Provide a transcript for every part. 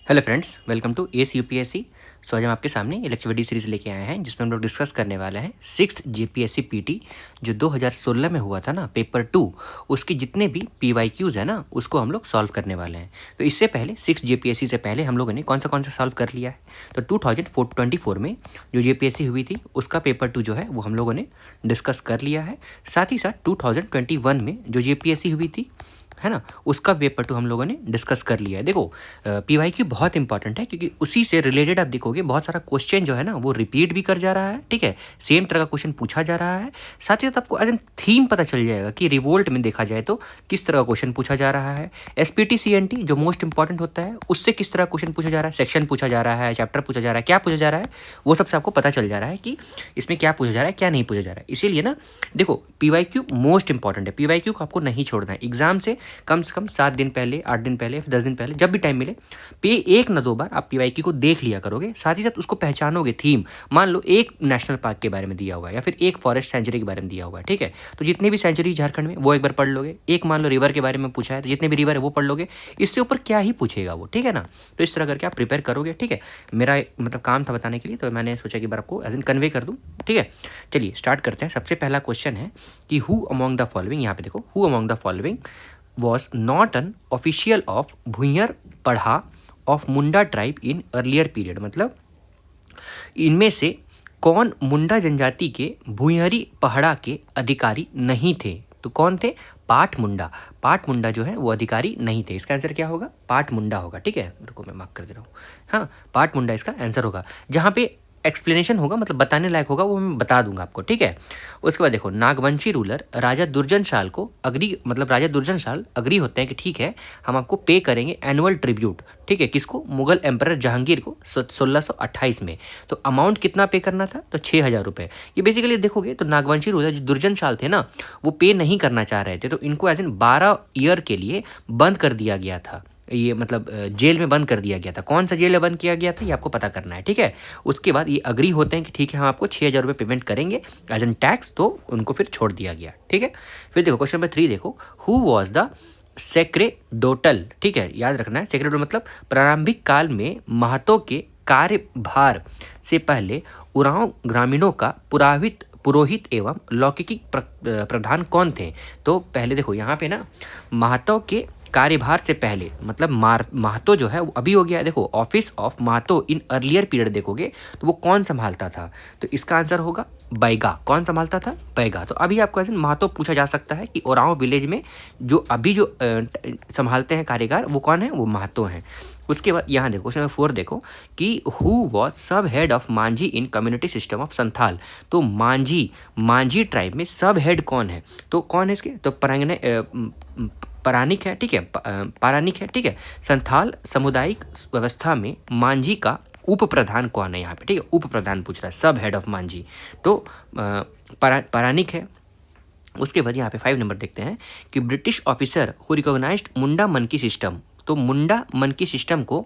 Hello friends, welcome to S UPSC. So आज हम आपके सामने ये लेक्चर वीडियो सीरीज़ लेके आए हैं जिसमें हम लोग डिस्कस करने वाले हैं 6th जेपीएससी पीटी जो 2016 में हुआ था ना, पेपर 2। उसके जितने भी पीवाईक्यूज़ है ना, उसको हम लोग सॉल्व करने वाले हैं। तो इससे पहले 6th जेपीएससी से पहले हम लोगों ने कौन सा सॉल्व कर लिया है। तो 2024 में जो जेपीएससी हुई थी उसका पेपर 2 जो है वो हम लोगों ने डिस्कस कर लिया है। साथ ही साथ 2021 में जो जेपीएससी हुई थी है ना, उसका पेपर 2 हम लोगों ने डिस्कस कर लिया है। देखो पीवाईक्यू बहुत इंपॉर्टेंट है क्योंकि उसी से रिलेटेड आप देखोगे बहुत सारा क्वेश्चन जो है ना वो रिपीट भी कर जा रहा है। ठीक है, सेम तरह का क्वेश्चन पूछा जा रहा है। साथ ही साथ आपको एज एन थीम पता चल जाएगा कि रिवोल्ट में देखा जाए तो किस तरह का क्वेश्चन पूछा जा रहा है। एसपीटी सीएनटी जो मोस्ट इंपॉर्टेंट होता है उससे किस तरह क्वेश्चन पूछा जा रहा है, सेक्शन पूछा जा रहा है, चैप्टर पूछा जा रहा है, क्या पूछा जा रहा है, वो सबसे आपको पता चल जा रहा है कि इसमें क्या पूछा जा रहा है, क्या नहीं पूछा जा रहा है। इसीलिए ना देखो पीवाईक्यू मोस्ट इंपॉर्टेंट है। पीवाईक्यू को आपको नहीं छोड़ना है। एग्जाम से कम 7 दिन पहले, 8 दिन पहले, 10 दिन पहले, जब भी टाइम मिले एक ना दो बार आप पीवाईक्यू को देख लिया करोगे। साथ ही साथ उसको पहचानोगे। थीम मान लो एक नेशनल पार्क के बारे में दिया हुआ है या फिर एक फॉरेस्ट सेंचुरी के बारे में दिया हुआ है। ठीक है, तो जितने भी सेंचुरी झारखंड में वो एक बार पढ़ लोगे। एक मान लो रिवर के बारे में पूछा है तो जितने भी रिवर है वो पढ़ लोगे। इससे ऊपर क्या ही पूछेगा वो। ठीक है ना, तो इस तरह करके आप प्रिपेयर करोगे। ठीक है, मेरा मतलब काम था बताने के लिए, तो मैंने सोचा कि बार आपको एज इन कन्वे कर दूँ। ठीक है, चलिए स्टार्ट करते हैं। सबसे पहला क्वेश्चन है कि हु अमॉन्ग द फॉलोइंग, यहाँ पे देखो, who among the following was not an official of भुइंयर पढ़ा of Munda tribe in earlier period. मतलब इनमें से कौन मुंडा जनजाति के भुइंयरी पहड़ा के अधिकारी नहीं थे। तो कौन थे? पाठ मुंडा। पाठ मुंडा जो है वो अधिकारी नहीं थे। इसका आंसर क्या होगा? पाठ मुंडा होगा। ठीक है, रुको मैं मार्क कर दे रहा हूँ। हाँ, पाठ मुंडा इसका आंसर होगा। जहाँ पे एक्सप्लेनेशन होगा मतलब बताने लायक होगा वो मैं बता दूंगा आपको। ठीक है, उसके बाद देखो, नागवंशी रूलर राजा दुर्जन शाल को अग्री, मतलब राजा दुर्जन शाल अग्री होते हैं कि ठीक है हम आपको पे करेंगे एनुअल ट्रिब्यूट। ठीक है, किसको? मुगल एम्परर जहांगीर को 1628 में। तो अमाउंट कितना पे करना था? तो 6000 रुपये। ये बेसिकली देखोगे तो नागवंशी रूलर जो दुर्जन शाल थे ना, वो पे नहीं करना चाह रहे थे, तो इनको एज इन 12 ईयर के लिए बंद कर दिया गया था। ये मतलब जेल में बंद कर दिया गया था। कौन सा जेल में बंद किया गया था ये आपको पता करना है। ठीक है, उसके बाद ये अग्री होते हैं कि ठीक है हम आपको 6000 रुपये पेमेंट करेंगे एज एन टैक्स, तो उनको फिर छोड़ दिया गया। ठीक है, फिर देखो क्वेश्चन नंबर 3 देखो, हु वॉज द सेक्रेडोटल। ठीक है, याद रखना है सेक्रेडोटल मतलब प्रारंभिक काल में महतो के कार्यभार से पहले उरांव ग्रामीणों का पुरोहित एवं लौकिकी प्रधान कौन थे। तो पहले देखो यहाँ पे ना महतो के कार्यभार से पहले मतलब महतो जो है वो अभी हो गया। देखो office of Mahato in earlier period देखोगे तो वो कौन संभालता था। तो इसका आंसर होगा बैगा। कौन संभालता था? बैगा। तो अभी आपको ऐसे महतो पूछा जा सकता है कि ओरांव विलेज में जो अभी जो संभालते हैं कार्यभार वो कौन है? वो महतो हैं। उसके बाद यहाँ देखो क्वेश्चन नंबर 4 देखो कि हु वॉज सब head of Manjhi in community system of Santhal. तो मांझी ट्राइब में सब हेड कौन है? तो कौन है इसके? तो परानिक है। ठीक है, पारानिक है। ठीक है, संथाल सामुदायिक व्यवस्था में मांझी का उप प्रधान कौन है यहाँ पे? ठीक है, उप प्रधान पूछ रहा है, सब हेड ऑफ मांझी। तो पारानिक है। उसके बाद यहाँ पे 5 नंबर देखते हैं कि British officer who recognised Munda Mann Ki system. तो मुंडा मनकी सिस्टम को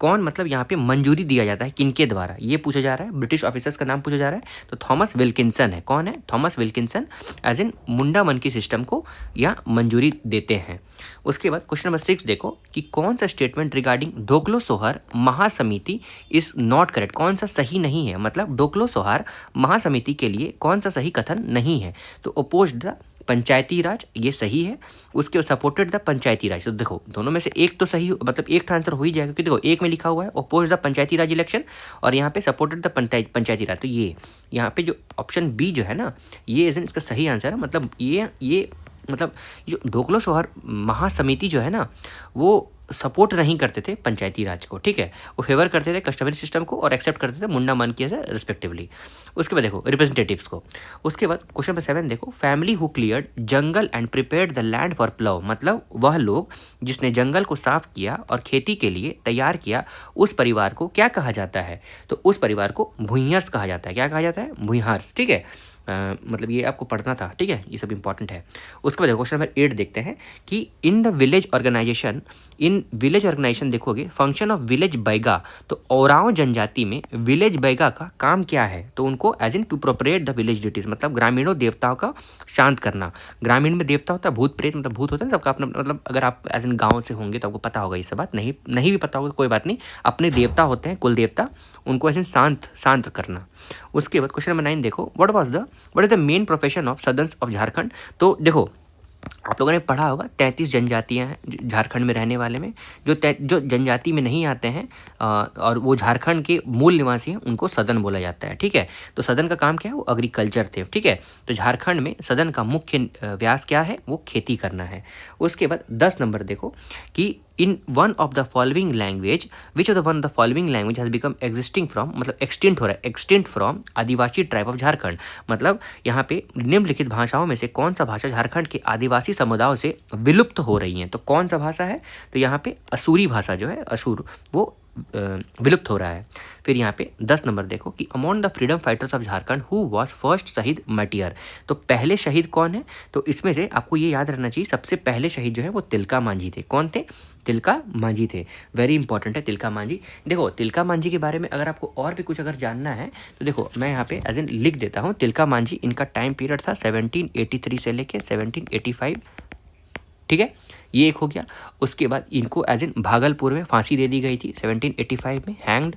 कौन मतलब यहाँ पे मंजूरी दिया जाता है, किनके द्वारा, ये पूछा जा रहा है। ब्रिटिश ऑफिसर्स का नाम पूछा जा रहा है। तो थॉमस विल्किंसन है। कौन है? Thomas Wilkinson as in Munda Mann Ki system को यहाँ मंजूरी देते हैं। उसके बाद क्वेश्चन नंबर 6 देखो कि कौन सा स्टेटमेंट रिगार्डिंग डोकलो सोहर महासमिति इज नॉट करेक्ट। कौन सा सही नहीं है, मतलब डोकलो सोहर महासमिति के लिए कौन सा सही कथन नहीं है। तो अपोज्ड द पंचायती राज, ये सही है। उसके सपोर्टेड द पंचायती राज। तो देखो दोनों में से एक तो सही, मतलब एक आंसर हो ही जाएगा क्योंकि देखो एक में लिखा हुआ है oppose the panchayati raj election और यहाँ पे सपोर्टेड द पंचायती राज। तो ये यहाँ पे जो ऑप्शन बी जो है ना, ये इसका सही आंसर है। मतलब ये मतलब जो ढोकलो सोहर महासमिति जो है ना वो सपोर्ट नहीं करते थे पंचायती राज को। ठीक है, वो फेवर करते थे कस्टमरी सिस्टम को और एक्सेप्ट करते थे मुंडा मनकी से रिस्पेक्टिवली। उसके बाद देखो रिप्रेजेंटेटिव्स को। उसके बाद क्वेश्चन नंबर 7 देखो, family who cleared jungle and prepared the land for plough. मतलब वह लोग जिसने जंगल को साफ किया और खेती के लिए तैयार किया, उस परिवार को क्या कहा जाता है? तो उस परिवार को भुइंयर्स कहा जाता है। क्या कहा जाता है? भुइंयर्स। ठीक है, मतलब ये आपको पढ़ना था, ठीक है, ये सब इंपॉर्टेंट है। उसके बाद क्वेश्चन नंबर 8 देखते हैं कि इन विलेज ऑर्गेनाइजेशन देखोगे फंक्शन ऑफ विलेज बैगा, तो ओराव जनजाति में विलेज बैगा का काम क्या है, तो उनको as in to propitiate the village duties, मतलब ग्रामीणों देवताओं का शांत करना। ग्रामीण में देवता होता है भूत प्रेत, मतलब भूत होता है सबका अपना, मतलब अगर आप एज इन गाँव से होंगे तो आपको पता होगा ये सब बात, नहीं भी पता होगा कोई बात नहीं, अपने देवता होते हैं कुल देवता, उनको एज इन शांत करना। उसके बाद क्वेश्चन नंबर 9 देखो, what is the main profession of southerns of Jharkhand. तो देखो आप लोगों ने पढ़ा होगा 33 जनजातियां हैं झारखंड में रहने वाले में, जो जनजाति में नहीं आते हैं और वो झारखंड के मूल निवासी हैं, उनको सदन बोला जाता है, ठीक है। तो सदन का काम क्या है, वो एग्रीकल्चर थे, ठीक है। तो झारखंड में सदन का मुख्य व्यास क्या है, वो खेती करना है। उसके बाद 10 नंबर देखो कि in one of the following language, which of the one of the following language has become existing from, मतलब एक्सटेंट हो रहा है, extent from Adivasi tribe of Jharkhand. मतलब यहाँ पे निम्नलिखित भाषाओं में से कौन सा भाषा झारखंड के आदिवासी समुदायों से विलुप्त हो रही है, तो कौन सा भाषा है, तो यहाँ पे असुरी भाषा जो है, असुर, वो विलुप्त हो रहा है। फिर यहाँ पे 10 नंबर देखो कि among the freedom fighters of Jharkhand who was first शहीद मटियर, तो पहले शहीद कौन है, तो इसमें से आपको ये याद रहना चाहिए, सबसे पहले शहीद जो है वो तिलका मांझी थे। कौन थे, तिलका मांझी थे, वेरी इंपॉर्टेंट है तिलका मांझी। देखो तिलका मांझी के बारे में अगर आपको और भी कुछ अगर जानना है तो देखो मैं यहाँ पे एज इन लिख देता हूँ। तिलका मांझी, इनका टाइम पीरियड था 1783 से लेके 1785, ठीक है, ये एक हो गया। उसके बाद इनको एज इन भागलपुर में फांसी दे दी गई थी 1785 में, हैंग्ड,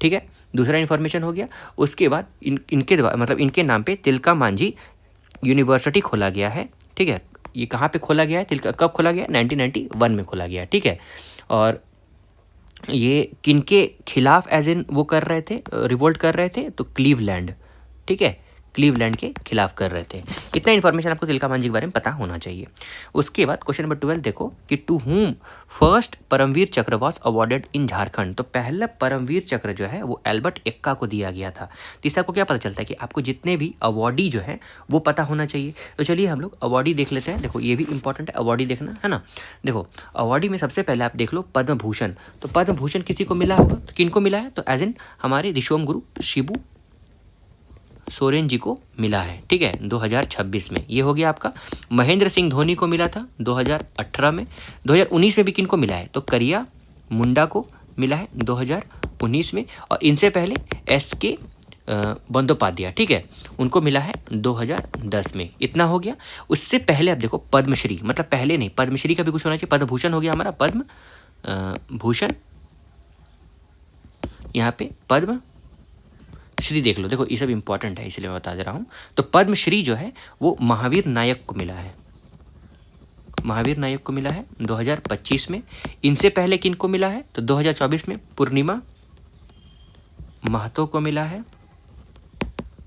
ठीक है, दूसरा इन्फॉर्मेशन हो गया। उसके बाद इनके नाम पे तिलका मांझी यूनिवर्सिटी खोला गया है, ठीक है। ये कहाँ पे खोला गया है, तिलका कब खोला गया है, 1991 में खोला गया है, ठीक है। और ये किनके खिलाफ एज इन वो कर रहे थे, रिवोल्ट कर रहे थे, तो क्लीवलैंड, ठीक है, क्लीवलैंड के खिलाफ कर रहे थे। इतना इन्फॉर्मेशन आपको तिलका मांझी के बारे में पता होना चाहिए। उसके बाद क्वेश्चन नंबर 12 देखो कि टू हुम फर्स्ट परमवीर चक्र वॉज अवॉर्डेड इन झारखंड, तो पहला परमवीर चक्र जो है वो एल्बर्ट एक्का को दिया गया था। तो इससे आपको क्या पता चलता है कि आपको जितने भी अवॉर्डी जो है वो पता होना चाहिए। तो चलिए हम लोग अवॉर्डी देख लेते हैं। देखो ये भी इंपॉर्टेंट है अवॉर्डी देखना, है ना। देखो अवॉर्डी में सबसे पहले आप देख लो पद्म भूषण, तो पद्म भूषण किसी को मिला होगा, तो किनको मिला है, तो एज इन हमारे ऋषोम गुरु शिबू सोरेन जी को मिला है, ठीक है, 2026 में। ये हो गया आपका। महेंद्र सिंह धोनी को मिला था 2018 में। 2019 में भी किनको मिला है, तो करिया मुंडा को मिला है 2019 में। और इनसे पहले SK बंदोपाध्याय, ठीक है, उनको मिला है 2010 में। इतना हो गया। उससे पहले आप देखो पद्मश्री, मतलब पहले नहीं, पद्मश्री का भी कुछ होना चाहिए। पद्म भूषण हो गया हमारा, पद्म भूषण, यहाँ पे पद्म श्री देख लो। देखो ये सब इंपॉर्टेंट है इसलिए मैं बता दे रहा हूँ। तो पद्मश्री जो है वो महावीर नायक को मिला है, महावीर नायक को मिला है 2025 में। इनसे पहले किन को मिला है, तो 2024 में पूर्णिमा महतो को मिला है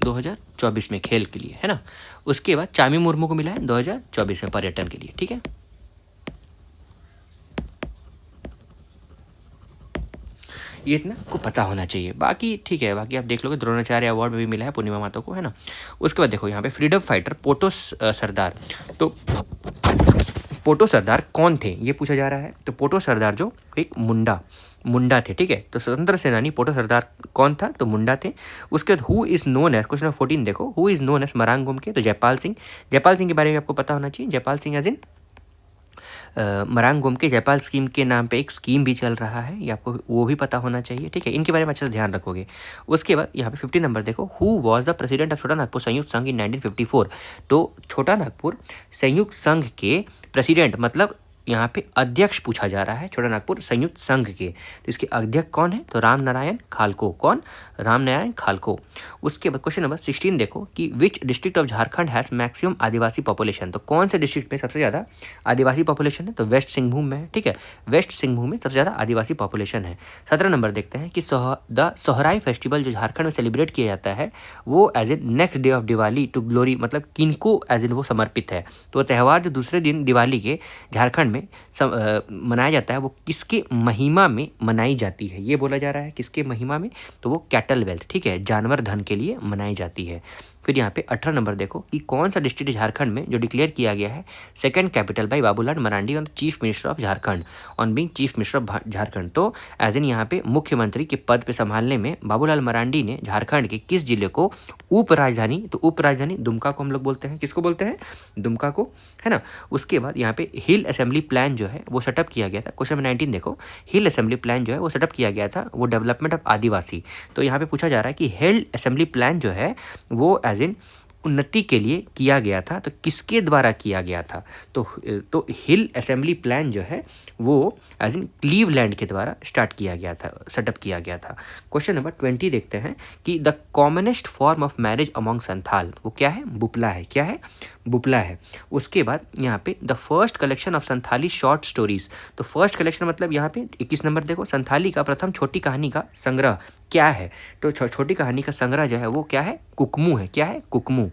2024 में, खेल के लिए, है ना। उसके बाद चामी मुर्मू को मिला है 2024 में पर्यटन के लिए, ठीक है। ये इतना को पता होना चाहिए। बाकी ठीक है, बाकी आप देख लोगे द्रोणाचार्य अवार्ड में भी मिला है पूर्णिमा महतो को, है ना। उसके बाद देखो यहाँ पे फ्रीडम फाइटर पोटो सरदार, तो पोटो सरदार कौन थे ये पूछा जा रहा है। तो पोटो सरदार जो एक मुंडा थे, ठीक है। तो स्वतंत्र सेनानी पोटो सरदार कौन था, तो मुंडा थे। उसके बाद who is known as, question number 14 देखो, who is known as Marang घूम के, तो जयपाल सिंह के बारे में आपको पता होना चाहिए। जयपाल सिंह एज इन मरांग घूम के जयपाल स्कीम के नाम पे एक स्कीम भी चल रहा है, ये आपको वो भी पता होना चाहिए, ठीक है। इनके बारे में अच्छे से ध्यान रखोगे। उसके बाद यहाँ पे 50 नंबर देखो, who was the president of छोटा नागपुर संयुक्त संघ इन 1954, तो छोटा नागपुर संयुक्त संघ के प्रेसिडेंट, मतलब यहाँ पे अध्यक्ष पूछा जा रहा है छोटा नागपुर संयुक्त संघ के, तो इसके अध्यक्ष कौन है, तो राम नारायण खालको। कौन, राम नारायण खालको। उसके बाद क्वेश्चन नंबर 16 देखो कि which district of Jharkhand has maximum Adivasi population, तो कौन से डिस्ट्रिक्ट में सबसे ज़्यादा आदिवासी पॉपुलेशन है, तो वेस्ट सिंहभूम में है, ठीक है। वेस्ट सिंहभूम में सबसे ज़्यादा आदिवासी पॉपुलेशन है। 17 नंबर देखते हैं कि द सोहराई फेस्टिवल जो झारखंड में सेलिब्रेट किया जाता है वो as a next day of Diwali to glory, मतलब किनको एज इन वो समर्पित है। तो त्यौहार जो दूसरे दिन दिवाली के झारखंड में मनाया जाता है वो किसके महिमा में मनाई जाती है, ये बोला जा रहा है किसके महिमा में, तो वो कैटल वेल्थ, ठीक है, जानवर धन के लिए मनाई जाती है। फिर यहाँ पे 18 नंबर देखो कि कौन सा डिस्ट्रिक्ट झारखंड में जो डिक्लेयर किया गया है second capital by Babulal Marandi on chief minister of Jharkhand on being chief minister of Jharkhand. तो एज इन यहाँ पे मुख्यमंत्री के पद पे संभालने में बाबूलाल मरांडी ने झारखंड के किस जिले को उप राजधानी, तो उप राजधानी दुमका को हम लोग बोलते हैं, किसको बोलते हैं, दुमका को, है ना। उसके बाद यहाँ पे हिल असेंबली प्लान जो है वो सेटअप किया गया था। क्वेश्चन नंबर 19 देखो, हिल असेंबली प्लान जो है वो सेटअप किया गया था वो डेवलपमेंट ऑफ आदिवासी। तो यहाँ पे पूछा जा रहा है कि हिल असेंबली प्लान जो है वो एज इन उन्नति के लिए किया गया था, तो किसके द्वारा किया गया था, तो हिल असेंबली प्लान जो है वो एज इन क्लीवलैंड के द्वारा स्टार्ट किया गया था, सेटअप किया गया था। क्वेश्चन नंबर 20 देखते हैं कि the commonest form of marriage among Santhal वो क्या है, बुपला है, क्या है, बुपला है। उसके बाद यहाँ पे the first collection of Santhali short stories, तो फर्स्ट कलेक्शन मतलब यहाँ पे 21 नंबर देखो, संथाली का प्रथम छोटी कहानी का संग्रह क्या है, तो छोटी कहानी का संग्रह जो है वो क्या है, कुकमू है, क्या है, कुकमू।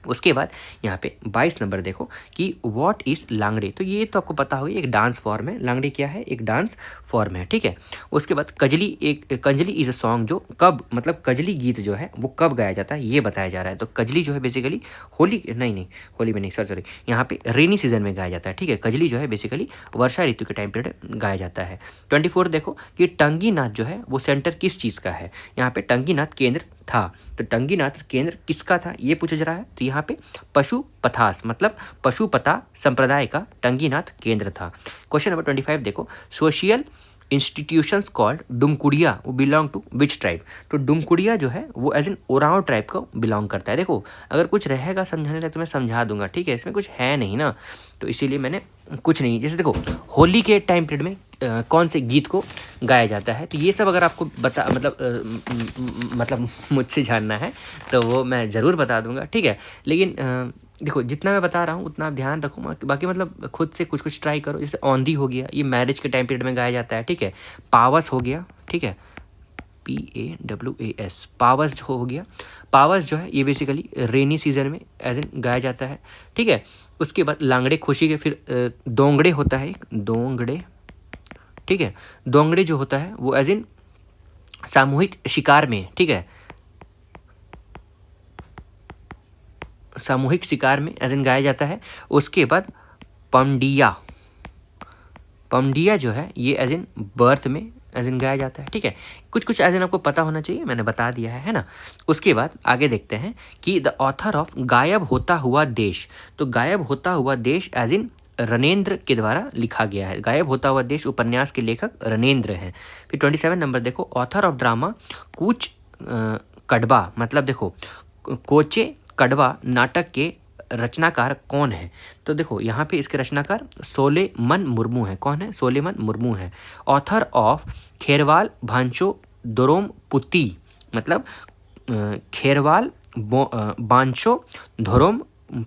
उसके बाद यहाँ पे 22 नंबर देखो कि व्हाट इज लांगड़े, तो ये तो आपको पता होगा एक डांस फॉर्म है, लांगड़े क्या है, एक डांस फॉर्म है, ठीक है। उसके बाद कजली, एक कंजली इज अ सॉन्ग जो कब, मतलब कजली गीत जो है वो कब गाया जाता है ये बताया जा रहा है। तो कजली जो है बेसिकली होली नहीं होली में नहीं, सॉरी यहाँ पे रेनी सीजन में गाया जाता है, ठीक है। कजली जो है बेसिकली वर्षा ऋतु के टाइम पीरियड गाया जाता है। 24 देखो कि टंगीनाथ जो है वो सेंटर किस चीज़ का है, यहाँ पे टंगीनाथ केंद्र था, तो टंगीनाथ केंद्र किसका था ये पूछा जा रहा है। तो यहाँ पे पशुपथास मतलब पशुपता संप्रदाय का टंगीनाथ केंद्र था। क्वेश्चन नंबर 25 देखो, सोशल इंस्टीट्यूशंस कॉल्ड डुमकुड़िया वो बिलोंग टू विच ट्राइब, तो डुमकुड़िया जो है वो एज इन ओरांव ट्राइब को बिलोंग करता है। देखो अगर कुछ रहेगा समझाने लगे तो मैं समझा दूंगा, ठीक है, इसमें कुछ है नहीं ना, तो इसीलिए मैंने कुछ नहीं, जैसे देखो होली के टाइम पीरियड में कौन से गीत को गाया जाता है, तो ये सब अगर आपको बता मतलब मुझसे जानना है तो वो मैं ज़रूर बता दूंगा, ठीक है। लेकिन देखो जितना मैं बता रहा हूँ उतना आप ध्यान रखो, बाकी मतलब खुद से कुछ कुछ ट्राई करो। जैसे औंधी हो गया, ये मैरिज के टाइम पीरियड में गाया जाता है, ठीक है। पावस हो गया, ठीक है, PAWAS, पावस जो हो गया, पावस जो है ये बेसिकली रेनी सीजन में एज इन गाया जाता है, ठीक है। उसके बाद लांगड़े खुशी के फिर दोंगड़े होता है, एक दोंगड़े, ठीक है। दोंगड़े जो होता है वो एज इन सामूहिक शिकार में, ठीक है, सामूहिक शिकार में एज इन गाया जाता है। उसके बाद पमडिया, पमडिया जो है ये एज इन बर्थ में एज इन गाया जाता है, ठीक है। कुछ कुछ एज इन आपको पता होना चाहिए, मैंने बता दिया है ना। उसके बाद आगे देखते हैं कि द ऑथर ऑफ गायब होता हुआ देश, तो गायब होता हुआ देश एज इन रणेंद्र के द्वारा लिखा गया है। गायब होता हुआ देश उपन्यास के लेखक रणेंद्र हैं। फिर 27 नंबर देखो, ऑथर ऑफ ड्रामा कूच कड़वा, मतलब देखो कोचे कड़वा नाटक के रचनाकार कौन है, तो देखो यहाँ पे इसके रचनाकार सोलेमन मुर्मू है। कौन है, सोलेमन मुर्मू है। ऑथर ऑफ खेरवाल भांचो दोरोम पुती, मतलब खेरवाल बांचो धोरोम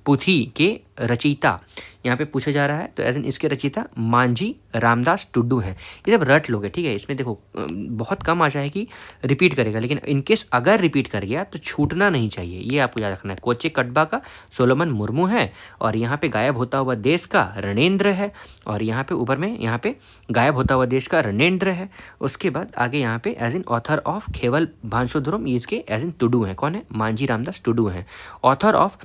पुथी के रचयिता यहाँ पे पूछा जा रहा है, तो एज इन इसके रचयिता मांझी रामदास टुड्डू हैं। ये जब रट लोगे, ठीक है, इसमें देखो बहुत कम आशा है कि रिपीट करेगा, लेकिन इनकेस अगर रिपीट कर गया तो छूटना नहीं चाहिए, ये आपको याद रखना है। कोचे कड़बा का सोलोमन मुर्मू है, और यहाँ पे गायब होता हुआ देश का रणेंद्र है, और यहाँ पे ऊपर में यहाँ पे गायब होता हुआ देश का रणेंद्र है। उसके बाद आगे यहाँ पे एज इन ऑथर ऑफ खेवल भांशोधुरम, ये इसके एज इन टुडू हैं। कौन है, मांझी रामदास टुडू हैं। ऑथर ऑफ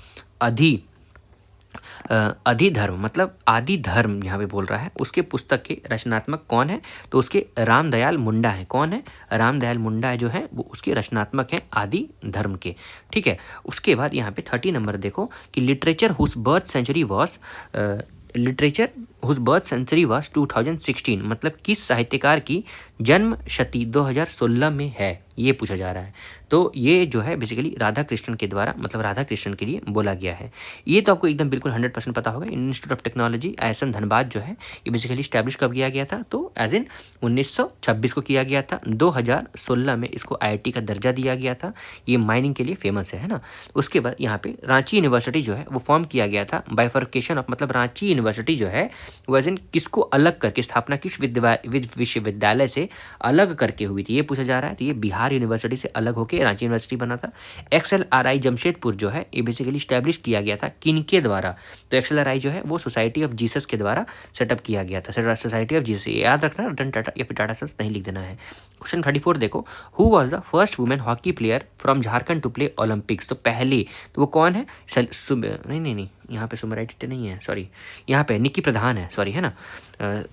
अधिधर्म मतलब आदि धर्म यहाँ पे बोल रहा है, उसके पुस्तक के रचनात्मक कौन है, तो उसके रामदयाल मुंडा है। कौन है, रामदयाल मुंडा जो है वो उसके रचनात्मक हैं आदि धर्म के, ठीक है। उसके बाद यहाँ पे 30 नंबर देखो कि literature whose birth century was, literature whose birth century was 2016, मतलब किस साहित्यकार की जन्म शती 2016 में है, ये पूछा जा रहा है। तो ये जो है बेसिकली राधा कृष्णन के द्वारा, मतलब राधा कृष्णन के लिए बोला गया है। ये तो आपको एकदम बिल्कुल 100% पता होगा। Institute of technology ISM Dhanbad जो है ये बेसिकली स्टैब्लिश कब किया गया था, तो एज इन 1926 को किया गया था। 2016 में इसको IIT का दर्जा दिया गया था। ये माइनिंग के लिए फेमस है ना। उसके बाद यहाँ पे रांची यूनिवर्सिटी जो है वो फॉर्म किया गया था। बाइफर्केशन ऑफ मतलब रांची यूनिवर्सिटी जो है वो एज इन किसको अलग करके, स्थापना किस विश्वविद्यालय से अलग करके हुई थी, ये पूछा जा रहा है। तो ये बिहार यूनिवर्सिटी से अलग होकर रांची यूनिवर्सिटी बना था। XLRI जमशेदपुर जो है ये बेसिकली स्टैब्लिश किया गया था किनके द्वारा, तो XLRI जो है वो सोसाइटी ऑफ जीसस के द्वारा सेटअप किया गया था। सोसाइटी ऑफ जीसस याद रखना, रतन टाटा या फिर टाटा सन्स नहीं लिख देना है। क्वेश्चन 34 देखो, who was the first women hockey player from Jharkhand to play Olympics. तो पहले तो वो कौन है? नहीं, यहाँ पे सुमराई टेट्टे नहीं है, सॉरी, यहाँ पे निक्की प्रधान है, सॉरी, है ना।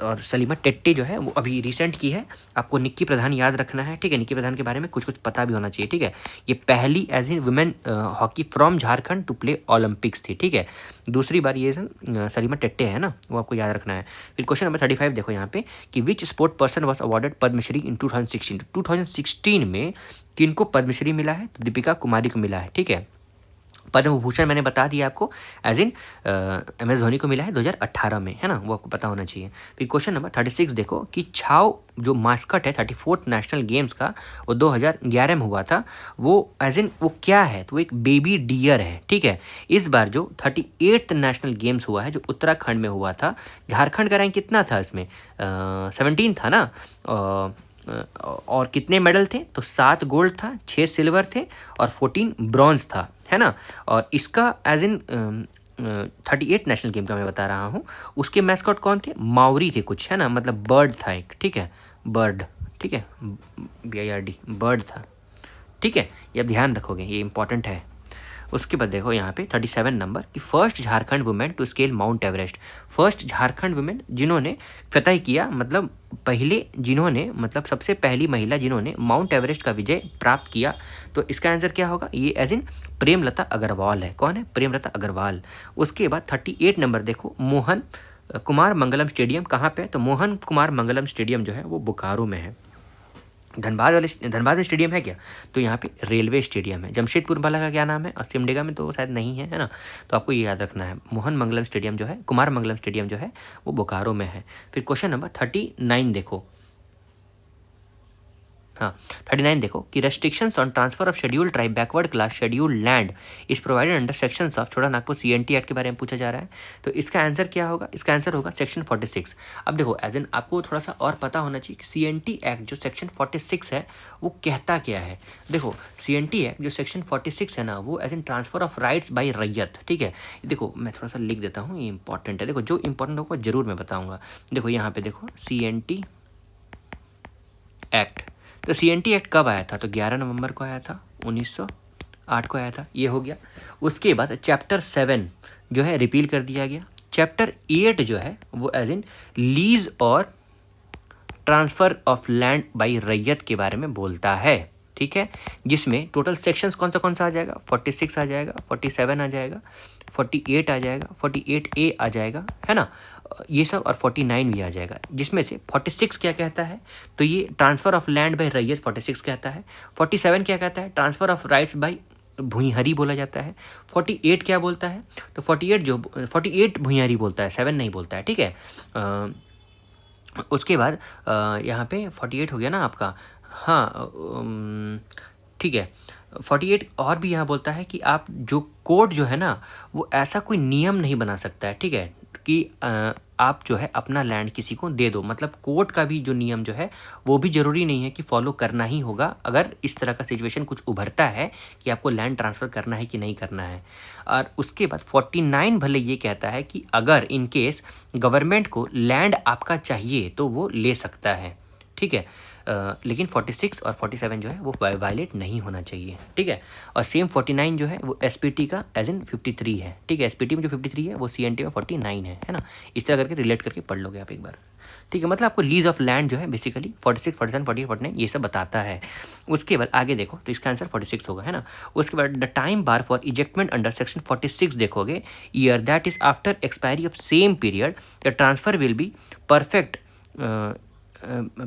और सलीमा टेट्टे जो है वो अभी रिसेंट की है, आपको निक्की प्रधान याद रखना है, ठीक है। निक्की प्रधान के बारे में कुछ कुछ पता भी होना चाहिए, ठीक है। ये पहली as in women hockey from Jharkhand to play Olympics थी, ठीक है। दूसरी बार ये सलीमा टेट्टे है ना, वो आपको याद रखना है। फिर क्वेश्चन नंबर 35 देखो यहाँ पे कि which sport person was awarded Padma Shri in 2016। 2016 में किनको पद्मश्री मिला है? तो दीपिका कुमारी को मिला है, ठीक है। पद्म विभूषण मैंने बता दिया आपको, एज इन MS धोनी को मिला है 2018 में, है ना, वो आपको पता होना चाहिए। फिर क्वेश्चन नंबर 36 देखो कि छाव जो मास्कट है 34th नेशनल गेम्स का, वो 2011 में हुआ था, वो एज इन वो क्या है? तो वो एक बेबी डियर है, ठीक है। इस बार जो 38th नेशनल गेम्स हुआ है जो उत्तराखंड में हुआ था, झारखंड का रैंक कितना था इसमें? 17 था ना। और कितने मेडल थे? तो 7 गोल्ड था, 6 सिल्वर थे और 14 ब्रॉन्ज था, है ना। और इसका एज इन 38 नेशनल गेम का मैं बता रहा हूँ। उसके मैस्कॉट कौन थे? माउरी थे कुछ, है ना, मतलब बर्ड था एक, ठीक है, बर्ड, ठीक है, BIRD, बर्ड था, ठीक है। ये अब ध्यान रखोगे, ये इंपॉर्टेंट है। उसके बाद देखो यहाँ पे 37 नंबर कि first Jharkhand women to scale Mount Everest. First Jharkhand women जिन्होंने फतह किया, मतलब पहले जिन्होंने, मतलब सबसे पहली महिला जिन्होंने माउंट एवरेस्ट का विजय प्राप्त किया। तो इसका आंसर क्या होगा? ये एज इन प्रेमलता अग्रवाल है। कौन है? प्रेमलता अग्रवाल। उसके बाद 38 नंबर देखो, मोहन कुमार मंगलम स्टेडियम कहाँ पे है? तो मोहन कुमार मंगलम स्टेडियम जो है वो बोकारो में है। धनबाद में स्टेडियम है क्या? तो यहाँ पे रेलवे स्टेडियम है। जमशेदपुर वाला का क्या नाम है? और सिमडेगा में तो शायद नहीं है, है ना। तो आपको ये याद रखना है, मोहन मंगलम स्टेडियम जो है, कुमार मंगलम स्टेडियम जो है वो बोकारो में है। फिर क्वेश्चन नंबर 39 देखो, हाँ 39 देखो कि restrictions on transfer of schedule tribe backward class schedule land is provided under sections of छोटा नागपुर CNT एक्ट के बारे में पूछा जा रहा है। तो इसका आंसर क्या होगा? इसका आंसर होगा सेक्शन 46। अब देखो एज एन आपको थोड़ा सा और पता होना चाहिए कि CNT एक्ट जो सेक्शन 46 है वो कहता क्या है। देखो CNT एक्ट जो सेक्शन 46 है ना, वो as an transfer of rights by raiyat, ठीक है। देखो मैं थोड़ा सा लिख देता हूँ, ये इंपॉर्टेंट है। देखो जो इंपॉर्टेंट होगा जरूर मैं बताऊँगा। देखो यहाँ पे देखो CNT एक्ट, तो CNT एक्ट कब आया था? तो 11 नवंबर को आया था, 1908 को आया था, ये हो गया। उसके बाद चैप्टर 7 जो है रिपील कर दिया गया। चैप्टर 8 जो है वो एज इन लीज और ट्रांसफर ऑफ लैंड बाई रैयत के बारे में बोलता है, ठीक है। जिसमें टोटल सेक्शंस कौन सा आ जाएगा? 46 आ जाएगा, 47 आ जाएगा, 48 आ जाएगा, 48A आ जाएगा, है ना, ये सब, और 49 भी आ जाएगा। जिसमें से 46 क्या कहता है? तो ये ट्रांसफर ऑफ लैंड बाय रैयत 46 कहता है। 47 क्या कहता है? ट्रांसफर ऑफ राइट्स बाय भूइंहरी बोला जाता है। 48 क्या बोलता है? तो 48 भूइंहरी बोलता है, 7 नहीं बोलता है, ठीक है। उसके बाद यहाँ पे 48 हो गया ना आपका, हाँ, ठीक है। 48 और भी यहाँ बोलता है कि आप जो कोर्ट जो है ना, वो ऐसा कोई नियम नहीं बना सकता है, ठीक है, कि आप जो है अपना लैंड किसी को दे दो। मतलब कोर्ट का भी जो नियम जो है वो भी ज़रूरी नहीं है कि फॉलो करना ही होगा, अगर इस तरह का सिचुएशन कुछ उभरता है कि आपको लैंड ट्रांसफ़र करना है कि नहीं करना है। और उसके बाद 49 भले ये कहता है कि अगर इन केस गवर्नमेंट को लैंड आपका चाहिए तो वो ले सकता है, ठीक है। लेकिन 46 और 47 जो है वो वायलेट नहीं होना चाहिए, ठीक है। और सेम 49 जो है वो SPT का एज इन 53 है, ठीक है। SPT में जो 53 है वो CNT में 49 है ना। इस तरह करके रिलेट करके पढ़ लोगे आप एक बार, ठीक है। मतलब आपको लीज ऑफ लैंड जो है बेसिकली 46, 47, 48, 49 ये सब बताता है। उसके बाद आगे देखो तो इसका आंसर 46 होगा, है ना। उसके बाद the time bar for ejectment under section 46 देखोगे, year that is after expiry of same period the transfer will be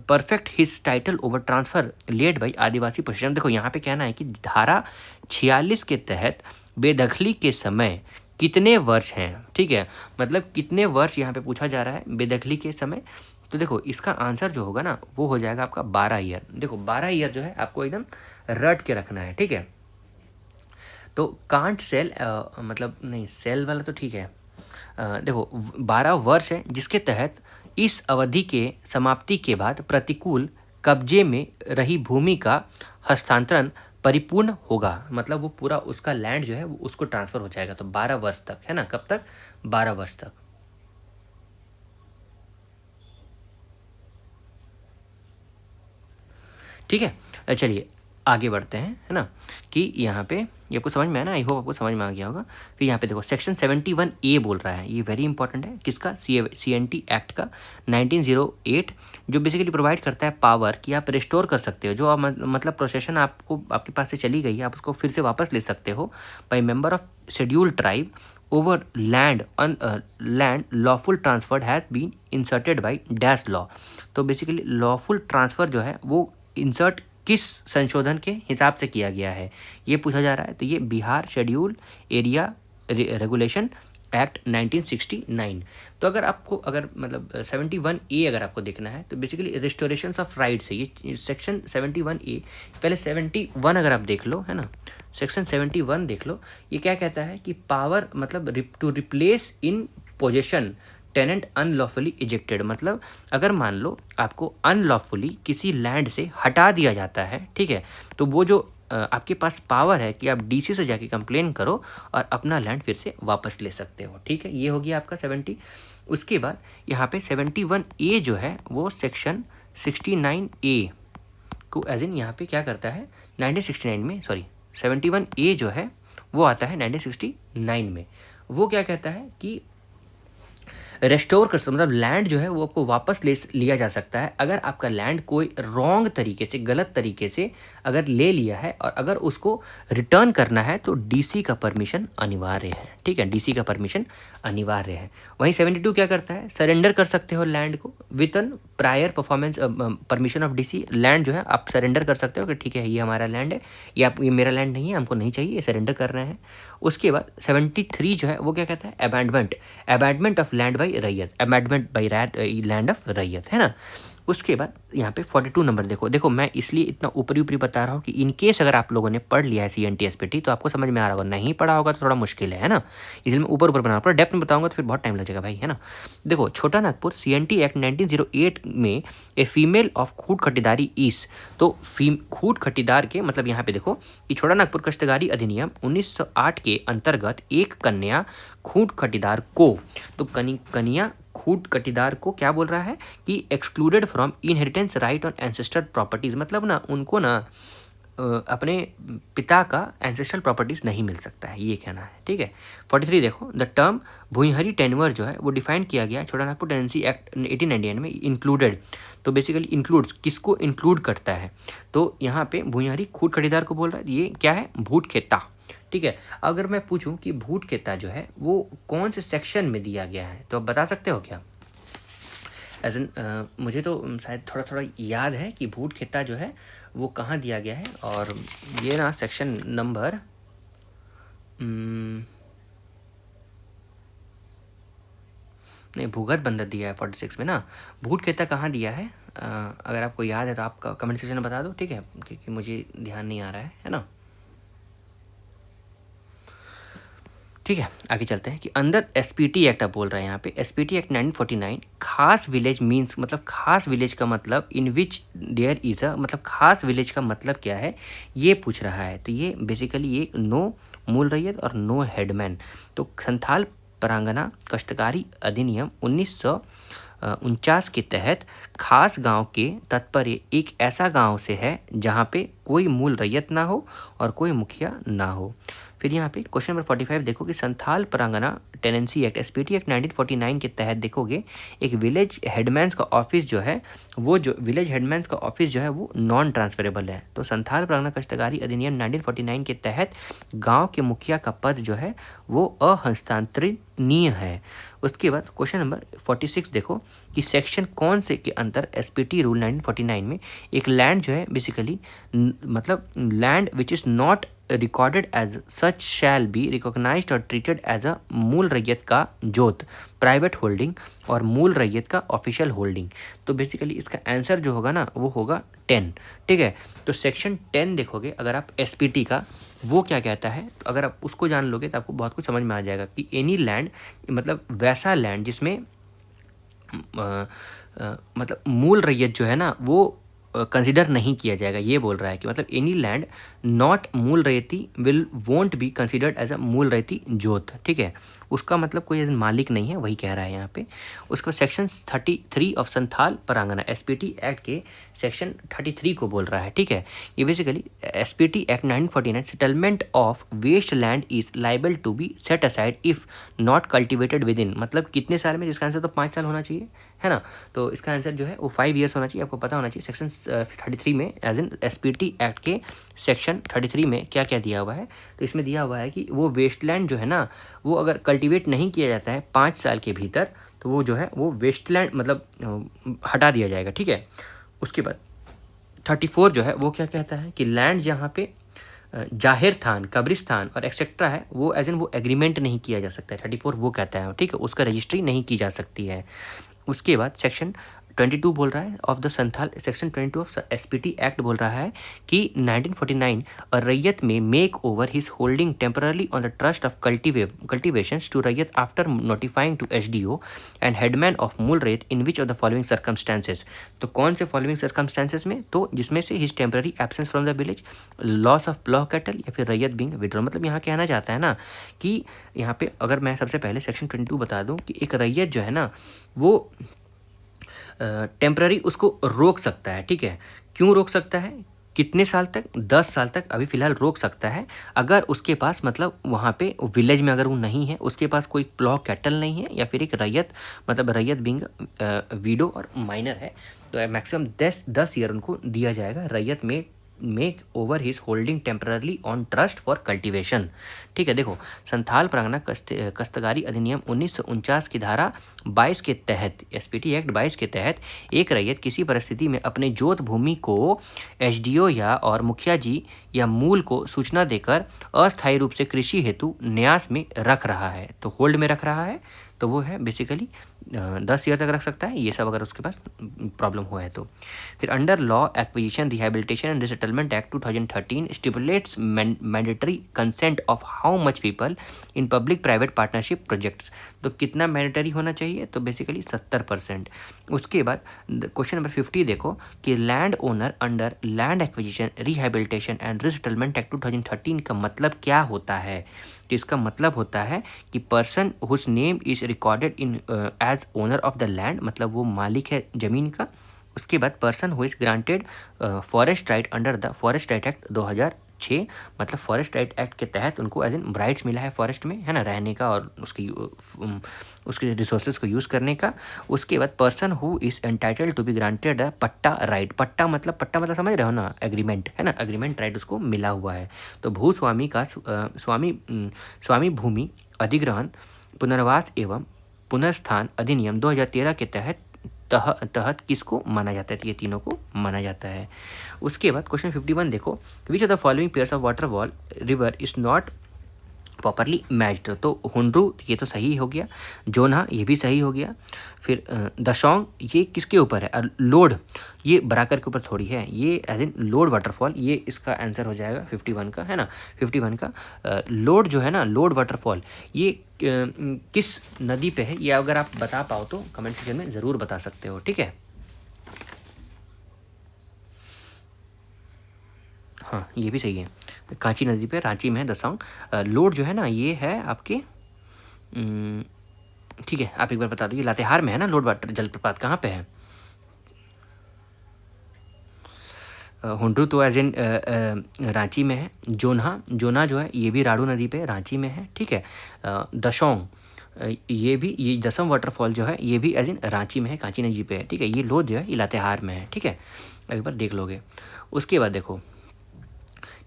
perfect his title over transfer led by adivasi position. देखो यहाँ पे कहना है कि धारा 46 के तहत बेदखली के समय कितने वर्ष हैं, ठीक है। मतलब कितने वर्ष यहाँ पे पूछा जा रहा है बेदखली के समय। तो देखो इसका आंसर जो होगा ना वो हो जाएगा आपका 12 ईयर। देखो 12 ईयर जो है आपको एकदम रट के रखना है, ठीक है। तो कांट सेल मतलब नहीं, सेल वाला तो ठीक है। देखो 12 वर्ष है जिसके तहत इस अवधि के समाप्ति के बाद प्रतिकूल कब्जे में रही भूमि का हस्तांतरण परिपूर्ण होगा। मतलब वो पूरा उसका लैंड जो है वो उसको ट्रांसफर हो जाएगा। तो 12 वर्ष तक, है ना। कब तक? 12 वर्ष तक। ठीक है, चलिए आगे बढ़ते हैं, है ना, कि यहाँ पे ये आपको समझ में आया ना, आई होप आपको समझ में आ गया होगा। फिर यहाँ पे देखो सेक्शन 71A बोल रहा है, ये वेरी इंपॉर्टेंट है, किसका, CNT एक्ट का 1908, जो बेसिकली प्रोवाइड करता है पावर कि आप रिस्टोर कर सकते हो, जो आप मतलब प्रोसेशन आपको आपके पास से चली गई है, आप उसको फिर से वापस ले सकते हो by member of scheduled tribe over land land lawful transferred has been inserted by dash law. तो बेसिकली लॉफुल ट्रांसफ़र जो है वो इंसर्ट किस संशोधन के हिसाब से किया गया है, ये पूछा जा रहा है। तो ये Bihar schedule area regulation act 1969। तो अगर आपको अगर मतलब 71A अगर आपको देखना है तो बेसिकली रिस्टोरेशन ऑफ राइट्स है ये सेक्शन 71A। पहले 71 अगर आप देख लो, है ना, सेक्शन 71 देख लो, ये क्या कहता है कि पावर मतलब to replace in possession tenant unlawfully ejected, मतलब अगर मान लो आपको अनलॉफुली किसी लैंड से हटा दिया जाता है, ठीक है, तो वो जो आपके पास पावर है कि आप DC से जाके कंप्लेन करो और अपना लैंड फिर से वापस ले सकते हो, ठीक है। ये हो गया आपका 70। उसके बाद यहाँ पे 71A जो है वो सेक्शन 69A को एज इन यहाँ पे क्या करता है 1969 में, सॉरी 71A जो है वो आता है 1969 में। वो क्या कहता है कि रेस्टोर कर सकते, मतलब लैंड जो है वो आपको वापस लिया जा सकता है अगर आपका लैंड कोई रॉन्ग तरीके से, गलत तरीके से अगर ले लिया है, और अगर उसको रिटर्न करना है तो DC का परमिशन अनिवार्य है, ठीक है, DC का परमिशन अनिवार्य है। वहीं 72 क्या करता है, सरेंडर कर सकते हो लैंड को with an prior performance permission of DC। Land जो है आप सरेंडर कर सकते हो कि ठीक है ये हमारा लैंड है, ये मेरा लैंड नहीं है, हमको नहीं चाहिए, ये सरेंडर कर रहे हैं। उसके बाद 73 जो है वो क्या कहता है, अबैंडमेंट ऑफ लैंड बाई रैयत, अबैंडमेंट बाई लैंड ऑफ रैयत, है ना। उसके बाद यहाँ पे 42 नंबर देखो मैं इसलिए इतना ऊपरी बता रहा हूँ कि इन केस अगर आप लोगों ने पढ़ लिया है CNT SPT तो आपको समझ में आ रहा होगा, नहीं पढ़ा होगा तो थोड़ा मुश्किल है ना, इसलिए मैं ऊपर बना रहा हूँ। डेप्थ में बताऊंगा तो फिर बहुत टाइम लगेगा भाई, है ना। देखो छोटा नागपुर CNT एक्ट 1908 में ए फीमेल ऑफ खूट खटीदारी इस, तो खूट खटीदार के मतलब यहाँ पे देखो कि छोटा नागपुर कश्तकारी अधिनियम 1908 के अंतर्गत एक कन्या खूट खटीदार को, तो कन्या खूट कटीदार को क्या बोल रहा है कि excluded from inheritance right on ancestor properties, मतलब ना उनको ना अपने पिता का एंसेस्ट्रल प्रॉपर्टीज नहीं मिल सकता है, ये कहना है, ठीक है। 43 देखो द टर्म भूइंहरी टेन्योर जो है वो डिफाइन किया गया छोटा नागपुर टेनेंसी एक्ट 1899 में, इंक्लूडेड, तो बेसिकली इंक्लूड्स किसको इंक्लूड करता है, तो यहाँ पे भूइंहरी खूट खरीदार को बोल रहा है, ये क्या है, भूट खेता, ठीक है। अगर मैं पूछूं कि भूट खेता जो है वो कौन से सेक्शन में दिया गया है तो आप बता सकते हो क्या, एज एन मुझे तो शायद थोड़ा थोड़ा याद है कि भूट खेता जो है वो कहाँ दिया गया है, और ये ना सेक्शन नंबर नहीं भूगत बंदर दिया है 46 में ना, भूट खेता कहाँ दिया है, अगर आपको याद है तो आप कमेंट सेक्शन में बता दो, ठीक है, क्योंकि मुझे ध्यान नहीं आ रहा है ना। ठीक है आगे चलते हैं कि अंदर SPT एक्ट आप बोल रहे हैं यहाँ पे, SPT एक्ट 1949 खास विलेज मीन्स, मतलब खास विलेज का मतलब इन विच देयर इज़ अ, मतलब खास विलेज का मतलब क्या है ये पूछ रहा है। तो ये बेसिकली ये नो मूल रैयत और नो हेडमैन। तो संथाल परांगना कष्टकारी अधिनियम 1949 के तहत खास गांव के तात्पर्य एक ऐसा गांव से है जहां पे कोई मूल रैयत ना हो और कोई मुखिया ना हो। फिर यहाँ पे क्वेश्चन नंबर 45 देखो कि Santhal Pargana tenancy act SPT act 1949 के तहत देखोगे एक विलेज हेडमैन्स का ऑफिस जो है वो, जो विलेज हेडमैन्स का ऑफिस जो है वो नॉन ट्रांसफरेबल है। तो संथाल परांगना कष्टकारी अधिनियम 1949 के तहत गांव के मुखिया का पद जो है वो अहस्तांतरणीय है। उसके बाद क्वेश्चन नंबर 46 देखो कि सेक्शन कौन से के अंतर SPT रूल 1949 में एक लैंड जो है बेसिकली मतलब land which is not recorded as such shall be recognised और treated as a mool raiyat का जोत प्राइवेट होल्डिंग और मूल रैयत का ऑफिशियल होल्डिंग। तो बेसिकली इसका आंसर जो होगा ना वो होगा 10, ठीक है। तो सेक्शन 10 देखोगे अगर आप SPT का, वो क्या कहता है, तो अगर आप उसको जान लोगे तो आपको बहुत कुछ समझ में आ जाएगा कि एनी लैंड मतलब वैसा लैंड जिसमें मतलब मूल रैयत जो है ना वो कंसिडर नहीं किया जाएगा, ये बोल रहा है कि मतलब any land not mool raiyati will won't be considered as a mool raiyati जोत, ठीक है। उसका मतलब कोई मालिक नहीं है, वही कह रहा है यहाँ पे। उसका section 33 of Santhal Pargana SPT act के सेक्शन 33 को बोल रहा है, ठीक है। ये basically SPT act 1949 settlement of waste land is liable to be set aside if not cultivated within, मतलब कितने साल में, जिसका आंसर तो 5 साल होना चाहिए, है ना। तो इसका आंसर जो है वो 5 ईयर्स होना चाहिए, आपको पता होना चाहिए। सेक्शन 33 में एज इन एसपीटी एक्ट के सेक्शन 33 में क्या क्या दिया हुआ है, तो इसमें दिया हुआ है कि वो वेस्टलैंड जो है ना, वो अगर कल्टीवेट नहीं किया जाता है 5 साल के भीतर, तो वो जो है वो वेस्टलैंड मतलब हटा दिया जाएगा, ठीक है। उसके बाद 34 जो है वो क्या कहता है कि लैंड जहाँ पे जाहिर थान, कब्रिस्तान और एक्सेट्रा है, वो एज इन वो एग्रीमेंट नहीं किया जा सकता है, 34 वो कहता है, ठीक है, उसका रजिस्ट्री नहीं की जा सकती है। उसके बाद सेक्शन 22 बोल रहा है of the Santhal, section 22 of SPT act बोल रहा है कि 1949 raiyat may make over his holding temporarily on the trust of cultivations to raiyat after notifying to SDO and headman of mool raiyat in which of the following circumstances. तो कौन से following circumstances में, तो जिसमें से his temporary absence from the village, loss of plough cattle या फिर रैयत बिंग विड्रॉ। मतलब यहाँ कहना चाहता है ना कि यहाँ पे अगर मैं सबसे पहले सेक्शन 22 बता दूँ कि एक रैयत जो है ना वो टेम्प्ररी उसको रोक सकता है, ठीक है। क्यों रोक सकता है, कितने साल तक, 10 साल तक अभी फ़िलहाल रोक सकता है, अगर उसके पास मतलब वहाँ पे विलेज में अगर वो नहीं है, उसके पास कोई प्लॉ कैटल नहीं है, या फिर एक रैयत मतलब रैयत बिंग वीडो और माइनर है, तो मैक्सिमम 10 ईयर उनको दिया जाएगा रैयत may make over his holding temporarily on trust for cultivation, ठीक है। देखो संथाल परागना काश्तकारी अधिनियम 1949 की धारा 22 के तहत, एसपीटी एक्ट 22 के तहत एक रैयत किसी परिस्थिति में अपने जोत भूमि को एसडीओ या और मुखिया जी या मूल को सूचना देकर अस्थायी रूप से कृषि हेतु न्यास में रख रहा है, तो होल्ड में रख रहा है, तो वो है बेसिकली 10 ईयर तक रख सकता है, ये सब अगर उसके पास प्रॉब्लम हुआ है तो। फिर under law acquisition rehabilitation and resettlement act 2013 stipulates mandatory consent of how much people in public private partnership projects. तो कितना मैंडेटरी होना चाहिए, तो बेसिकली 70%। उसके बाद क्वेश्चन नंबर 50 देखो कि land owner under land acquisition rehabilitation and resettlement act 2013 का मतलब क्या होता है, तो इसका मतलब होता है कि person whose name is recorded in as owner of the land, मतलब वो मालिक है ज़मीन का। उसके बाद person who is granted forest right under the forest right act 2006, मतलब फॉरेस्ट राइट एक्ट के तहत उनको एज इन राइट्स मिला है फॉरेस्ट में, है ना, रहने का और उसके रिसोर्सेज को यूज़ करने का। उसके बाद person who is entitled to be granted a patta right, पट्टा मतलब समझ रहे हो ना, एग्रीमेंट, है ना, एग्रीमेंट राइट उसको मिला हुआ है। तो भूस्वामी का स्वामी भूमि अधिग्रहण पुनर्वास एवं पुनर्स्थान अधिनियम 2013 के तहत किसको माना जाता है, तो ये तीनों को माना जाता है। उसके बाद क्वेश्चन 51 देखो, विच of the following pairs of water wall river is not properly matched, तो हुंड्रू ये तो सही हो गया, जोन्हा ये भी सही हो गया। फिर दशोंग ये किसके ऊपर है, लोड ये बराकर के ऊपर थोड़ी है, ये एज इन लोड वाटरफॉल, ये इसका आंसर हो जाएगा 51 का, है ना। 51 का लोड जो है ना, लोड वाटरफॉल ये किस नदी पे है, ये अगर आप बता पाओ तो कमेंट सेक्शन में ज़रूर बता सकते हो, ठीक है। हाँ ये भी सही है, कांची नदी पे रांची में है दसांग। लोड जो है ना ये है आपके ठीक है, आप एक बार बता दो, ये लातेहार में है ना लोड वाटर जलप्रपात, कहाँ पे है। हुंड्रू तो एज इन रांची में है। जोना जो है ये भी राड़ू नदी पे रांची में है, ठीक है। दशोंग ये भी, ये दसम वाटरफॉल जो है ये भी एज इन रांची में है, कांची नदी पे है, ठीक है। ये लोड जो है ये लातेहार में है, ठीक है, एक बार देख लोगे। उसके बाद देखो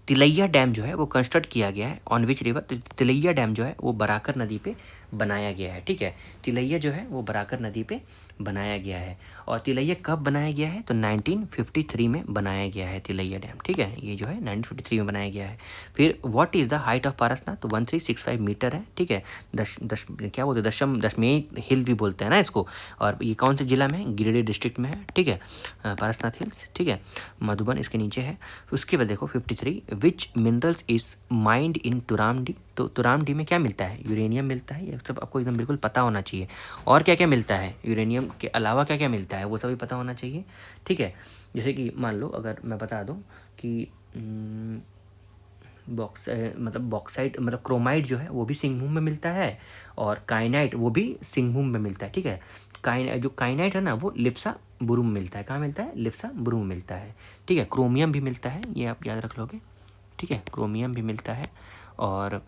तिलैया डैम जो है वो कंस्ट्रक्ट किया गया है ऑन विच रिवर, तो तिलैया डैम जो है वो बराकर नदी पे बनाया गया है, ठीक है। तिलैया जो है वो बराकर नदी पे बनाया गया है, और तिलैया कब बनाया गया है, तो 1953 में बनाया गया है तिलैया डैम, ठीक है, ये जो है 1953 में बनाया गया है। फिर what is the height of Parasnath, तो 1365 मीटर है, ठीक है। क्या बोलते हैं, दशमेश हिल भी बोलते हैं ना इसको, और ये कौन से जिला में है, गिरिडीह डिस्ट्रिक्ट में है, ठीक है, पारसनाथ हिल्स, ठीक है, मधुबन इसके नीचे है। उसके बाद देखो 53 विच मिनरल्स इज माइंड इन तुरामडी, तो तुरामडी में क्या मिलता है, यूरेनियम मिलता है, ये सब आपको एकदम बिल्कुल पता होना चाहिए। और क्या क्या मिलता है, यूरेनियम के अलावा क्या क्या मिलता है वो सभी पता होना चाहिए, ठीक है। जैसे कि मान लो अगर मैं बता दूं कि बॉक्साइट मतलब क्रोमाइट जो है वो भी सिंहभूम में मिलता है, और काइनाइट वो भी सिंहभूम में मिलता है। ठीक है, जो काइनाइट है ना वो लिप्सा बुरूम मिलता है। कहाँ मिलता है? लिप्सा बुरूम मिलता है। ठीक है, क्रोमियम भी मिलता है, ये आप याद रख लोगे। ठीक है, क्रोमियम भी मिलता है, और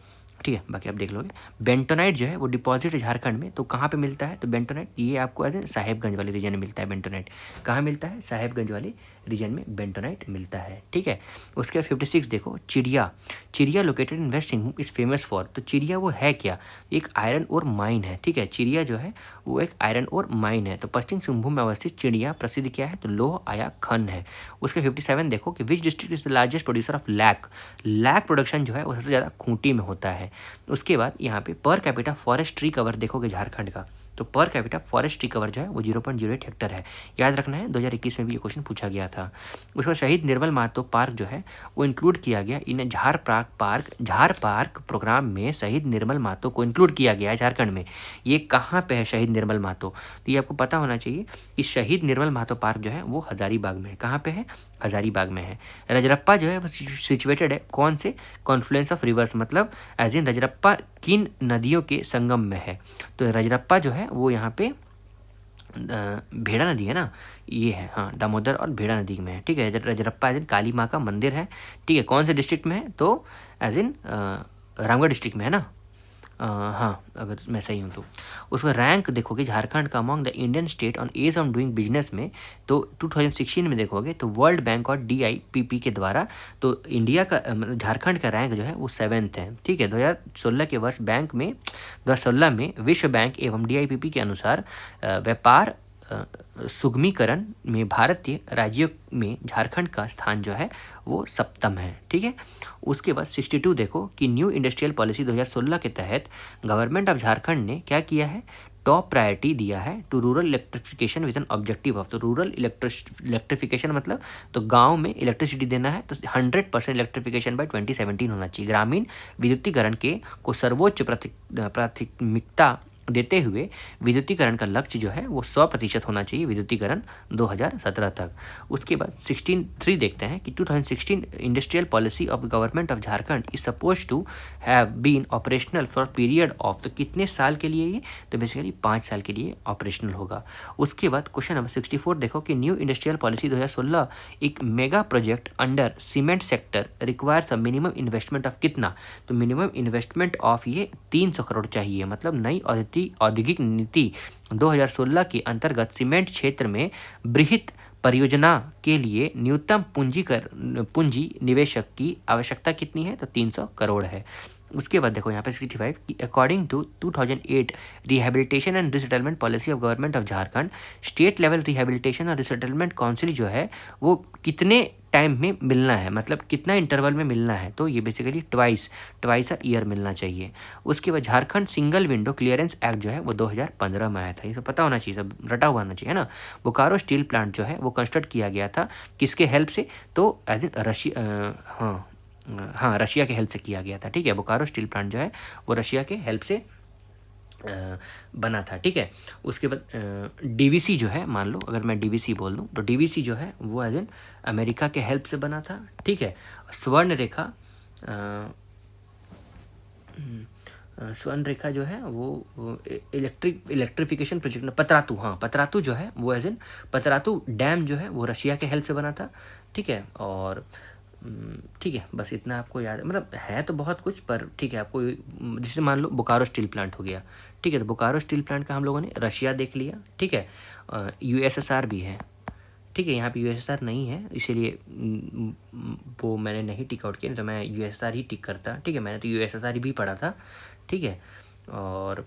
ठीक है बाकी आप देख लोगे। बेंटोनाइट जो है वो डिपॉजिट है झारखंड में, तो कहाँ पे मिलता है? तो बेंटोनाइट ये आपको ऐसे साहेबगंज वाले रीजन में मिलता है। बेंटोनाइट कहाँ मिलता है? साहेबगंज वाले रीजन में बेंटोनाइट मिलता है। ठीक है, उसके बाद 56 देखो, Chiria. Chiria located in West Singhbhum is famous for, तो चिड़िया वो है क्या? एक आयरन और माइन है। ठीक है, चिड़िया जो है वो एक आयरन और माइन है। तो पश्चिम सिंहभूम में अवस्थित चिड़िया प्रसिद्ध क्या है? तो लोह आया खन है। उसके 57 देखो कि which district is the largest producer of lac. Lac production जो है वो सबसे ज़्यादा खूंटी में होता है। उसके बाद यहाँ पे per capita forest tree cover देखोगे झारखंड का, तो per capita forest tree cover जो है वो 0.08 हेक्टर है। याद रखना है, 2021 में भी ये क्वेश्चन पूछा गया था। उसके बाद शहीद निर्मल महतो पार्क जो है वो इंक्लूड किया गया इन झार पार्क प्रोग्राम में। शहीद निर्मल महतो को इंक्लूड किया गया है झारखंड में। ये कहाँ पे है शहीद निर्मल महतो? तो ये आपको पता होना चाहिए कि शहीद निर्मल महतो पार्क जो है वो हजारीबाग में है। कहाँ पे है? हजारीबाग में है। रजरप्पा जो है वो सिचुएटेड है कौन से? कॉन्फ्लुएंस ऑफ रिवर्स, मतलब एज इन रजरप्पा किन नदियों के संगम में है? तो रजरप्पा जो है वो यहाँ पे भेड़ा नदी है ना, ये है, हाँ, दामोदर और भेड़ा नदी में है। ठीक है, रजरप्पा एज इन काली माँ का मंदिर है। ठीक है, कौन से डिस्ट्रिक्ट में है? तो एज इन रामगढ़ डिस्ट्रिक्ट में है ना। हाँ, अगर मैं सही हूँ तो। उसमें रैंक देखोगे झारखंड का among the Indian state on as on doing business में, तो 2016 में देखोगे तो वर्ल्ड बैंक और DIPP के द्वारा, तो इंडिया का मतलब झारखंड का रैंक जो है वो 7th है। ठीक है, 2016 के वर्ष बैंक में 2016 में विश्व बैंक एवं DIPP के अनुसार व्यापार सुगमीकरण में भारतीय राज्यों में झारखंड का स्थान जो है वो 7th है। ठीक है, उसके बाद 62 देखो कि न्यू इंडस्ट्रियल पॉलिसी 2016 के तहत गवर्नमेंट ऑफ झारखंड ने क्या किया है? टॉप प्रायोरिटी दिया है to rural electrification with an objective of, तो रूरल इलेक्ट्रिफिकेशन मतलब तो गांव में इलेक्ट्रिसिटी देना है, तो 100% इलेक्ट्रिफिकेशन बाय 2017 होना चाहिए। ग्रामीण विद्युतीकरण के को सर्वोच्च प्राथमिकता देते हुए विद्युतीकरण का लक्ष्य जो है वो 100% होना चाहिए, विद्युतीकरण 2017 तक। उसके बाद 16.3 देखते हैं कि 2016 industrial policy of government of Jharkhand is suppose to have been operational for period of, तो कितने साल के लिए ये? तो बेसिकली 5 साल के लिए ऑपरेशनल होगा। उसके बाद क्वेश्चन नंबर 64 देखो कि न्यू इंडस्ट्रियल पॉलिसी 2016 एक mega project under cement sector requires a minimum investment of कितना? तो मिनिमम इन्वेस्टमेंट ऑफ ये 300 करोड़ चाहिए, मतलब नई औद्योगिक नीति 2016 के अंतर्गत सीमेंट क्षेत्र में बृहत परियोजना के लिए न्यूनतम पूंजी निवेशक की आवश्यकता कितनी है? तो 300 करोड़ है। उसके बाद देखो यहाँ पे 65 कि according to 2008 rehabilitation and resettlement policy of government of Jharkhand, state level rehabilitation और रिसेटलमेंट काउंसिल जो है वो कितने टाइम में मिलना है, मतलब कितना इंटरवल में मिलना है? तो ये बेसिकली ट्वाइस अ ईयर मिलना चाहिए। उसके बाद Jharkhand single window clearance act जो है वो 2015 में आया था। ये सब पता होना चाहिए, सब रटा हुआ होना चाहिए, है ना। बोकारो स्टील प्लांट जो है वो कंस्ट्रक्ट किया गया था किसके हेल्प से? तो एज इन रशिया के हेल्प से किया गया था। ठीक है, बोकारो स्टील प्लांट जो है वो रशिया के हेल्प से बना था। ठीक है, उसके बाद DVC जो है, मान लो अगर मैं DVC बोल दूँ तो DVC जो है वो एज इन अमेरिका के हेल्प से बना था। ठीक है, स्वर्ण रेखा स्वर्ण रेखा जो है वो इलेक्ट्रिफिकेशन प्रोजेक्ट में पतरातू, हाँ पतरातू जो है वो एज इन पतरातू डैम जो है वो रशिया के हेल्प से बना था। ठीक है, और ठीक है बस इतना आपको याद, मतलब है तो बहुत कुछ पर ठीक है आपको, जैसे मान लो बोकारो स्टील प्लांट हो गया। ठीक है, तो बोकारो स्टील प्लांट का हम लोगों ने रशिया देख लिया। ठीक है, USSR भी है। ठीक है, यहाँ पे USSR नहीं है इसीलिए वो मैंने नहीं टिक आउट किया, नहीं तो मैं USSR ही टिक करता। ठीक है, मैंने तो USSR भी पढ़ा था। ठीक है, और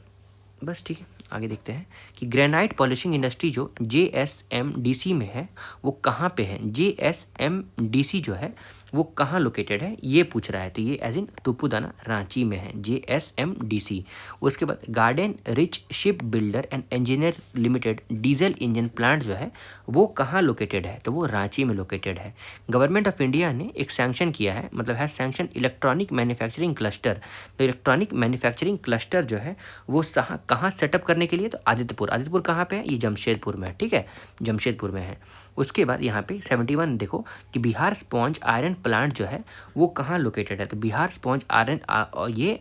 बस ठीक है आगे देखते हैं कि ग्रेनाइट पॉलिशिंग इंडस्ट्री जो JSMDC में है वो कहाँ पे है? JSMDC जो है वो कहाँ लोकेटेड है ये पूछ रहा है। तो ये एज इन तुपुदाना रांची में है, JSMDC। उसके बाद garden rich ship builder and engineer limited diesel engine plant जो है वो कहाँ लोकेटेड है, तो वो रांची में लोकेटेड है। गवर्नमेंट ऑफ इंडिया ने एक सैंक्शन किया है, मतलब है सैंक्शन इलेक्ट्रॉनिक मैन्युफैक्चरिंग क्लस्टर। तो इलेक्ट्रॉनिक मैन्युफैक्चरिंग क्लस्टर जो है वो कहाँ सेटअप करने के लिए, तो आदित्यपुर। आदित्यपुर कहाँ पे है, ये जमशेदपुर में है, ठीक है, जमशेदपुर में है। उसके बाद यहाँ पे 71 देखो कि बिहार स्पॉन्ज आयरन प्लांट जो है वो कहाँ लोकेटेड है, तो बिहार स्पॉन्ज आयरन ये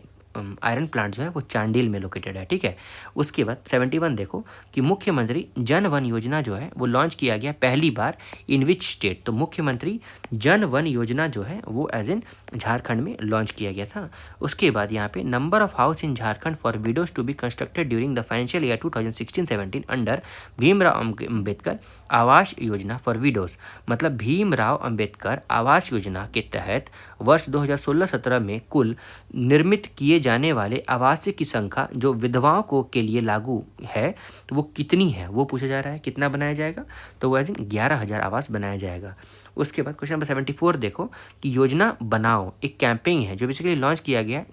आयरन प्लांट जो है वो चांडिल में लोकेटेड है, ठीक है। उसके बाद 71 देखो कि मुख्यमंत्री जन वन योजना जो है वो लॉन्च किया गया पहली बार इन विच स्टेट, तो मुख्यमंत्री जन वन योजना जो है वो एज इन झारखंड में लॉन्च किया गया था। उसके बाद यहाँ पे number of house in Jharkhand for widows to be constructed during the financial year 2016-17 under Bhimrao Ambedkar Awas Yojana for widows, मतलब भीमराव अम्बेडकर आवास योजना के तहत वर्ष 2016-17 में कुल निर्मित किए जाने वाले आवासीय की संख्या जो विधवाओं को के लिए लागू है तो वो कितनी है, वो पूछा जा रहा है। कितना बनाया जाएगा, तो वो ऐसे 11,000 आवास बनाया जाएगा। उसके बाद क्वेश्चन नंबर 74 देखो कि योजना बनाओ एक कैंपेन है जो बेसिकली लॉन्च किया गया